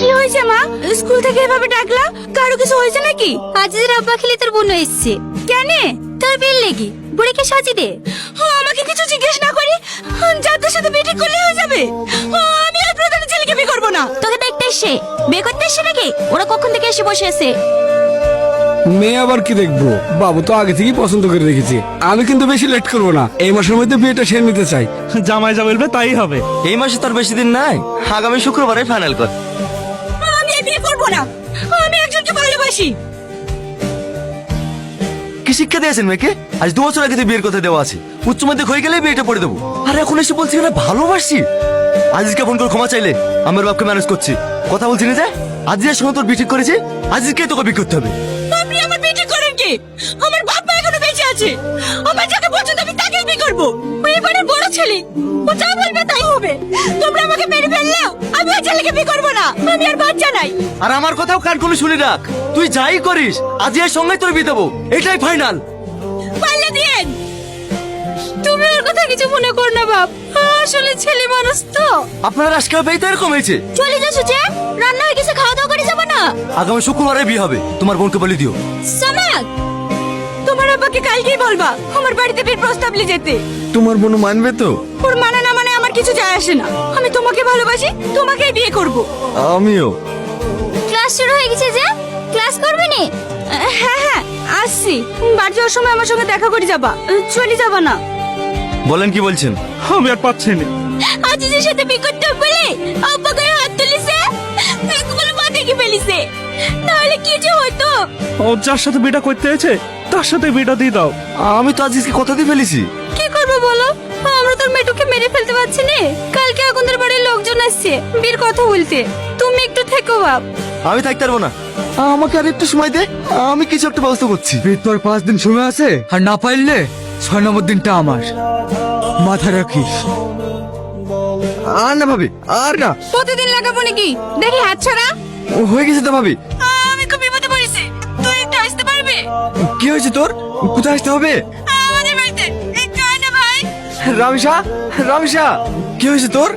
কি হয়েছে মা? স্কুল থেকে এভাবে ডাকলা? কারো কিছু হয়েছে নাকি? আজিজের আব্বা খেলে তোর বোন এসেছে। কেন? তোর বিল লেগে বুড়িকে সাজি দে। আমাকে কিছু জিজ্ঞেস না করি যাদের সাথে বিয়ে ঠিক করলে হয়ে যাবে। আমি আর প্রধানের ছেলেকে বিয়ে করবো না। তোকে দেখতে এসে বিয়ে করতে এসে নাকি? ওরা কখন থেকে এসে বসে আছে? মেয়ে আবার কি দেখবো, বাবু তো আগে থেকেই পছন্দ করে রেখেছি। আমি কিন্তু বেশি লেট করবো না, এই মাসের মধ্যে বিয়েটা সেরে নিতে চাই। জামাই যা বলবে তাই হবে। এই মাসে তোর বেশি দিন নাই, আগামী শুক্রবারে ফাইনাল কর। আমি এই বিয়ে করবো না, আমি একজনকে ভালোবাসি। কি শিক্ষা দিয়েছেন মেয়েকে? আজ 2 বছর আগে তো বিয়ের কথা দেওয়া আছে, উচ্চ মাধ্যমিক হয়ে গেলে বিয়েটা পড়ে দেবো। আর এখন এসে বলছি না ভালোবাসি। আজিজকে ফোন করে ক্ষমা চাইলে আমার বাপকে ম্যানেজ করছি। কথা বলছি না যে আজিজের সঙ্গে তোর বিয়ে ঠিক করেছি, আজিজকে তোকে বিয়ে করতে হবে। আপনি আমার বিয়ে ঠিক করেন কি? আমার বাপ মা এখনো বেঁচে আছে, আমার যাকে পছন্দ আমি তাকেই বিয়ে করবো। ও এবারের বড় ছেলে, ও যা বলবে তাই হবে। তোমরা আমাকে মেরে ফেললেও আমি ওই ছেলেকে বিয়ে করবো না। আমি আর বাচ্চা নাই। আর আমার কথাও কান খুলে শুনে রাখ, তুই যাই করিস আজিজের সঙ্গে তোর বিয়ে দেবো, এটাই ফাইনাল। পাল্লে দিয়েন। তুমি ওর কথা কিছু মনে কর না বাপ, আসলে ছেলে মানুষ তো। আপনার আজকে বিয়ে তো এরকম হয়েছে। চলে যাচ্ছ যে? রান্না হয়ে গেছে, খাওয়া দাওয়া করে যাবো না? আগামী শুক্রবারে বিয়ে হবে, তোমার বোনকে বলে দিও। সামাদ, তোমার আব্বাকে কালকেই বলবা আমার বাড়িতে বিয়ের প্রস্তাব নিয়ে যেতে। তোমার বোন মানবে তো? ওর মানে না মানে আমার কিছু যায় আসে না। আমি তোমাকে ভালোবাসি, তোমাকেই বিয়ে করব। আমিও। ক্লাস শুরু হয়ে গেছে যে, ক্লাস করবে নি? হ্যাঁ হ্যাঁ আসছি। বাড়ি যাওয়ার সময় আমার সঙ্গে দেখা করে যাবা, চলে যাবা না? বলেন কি বলছেন? আমি আর পাচ্ছি না। আজিজের সাথে বিয়ে করতে বলে আব্বা গায়ে হাত তুলিছে, একবার মাথা কি ফেলিছে। তাহলে কি যে হতো? ও যার সাথে বিয়েটা করতে হয়েছে তার সাথে বিয়েটা দিয়ে দাও। আমি তো আজিজকে কথা দিয়ে ফেলেছি। কি করবো বলো? আমরা তোর মেয়েটুকে মেরে ফেলতে পারছি না। কালকে আগুনদের বাড়ির লোকজন আসছে বীর কথা বলতে, তুমি একটু থেকো বাপ। আমি থাকতে পারবো না, আমাকে আর একটু সময় দে, আমি কিছু একটা ব্যবস্থা করছি। বিয়ের তোর 5 দিন সময় আছে, আর না পাইলে 6 নম্বর দিনটা আমার। মাথায় রাখিস। আর না ভাবি, আর না। প্রতিদিন লাগাবো নাকি? দেখি হাত ছাড়া। হয়ে গেছে তো ভাবি। আমি খুব বিপদে পড়েছি, তুই একটু আসতে পারবে? কি হয়েছে তোর? কোথায় আসতে হবে? আমাদের বাড়িতে একটু আয় না ভাই। রামিসা, রামিসা, কি হয়েছে তোর?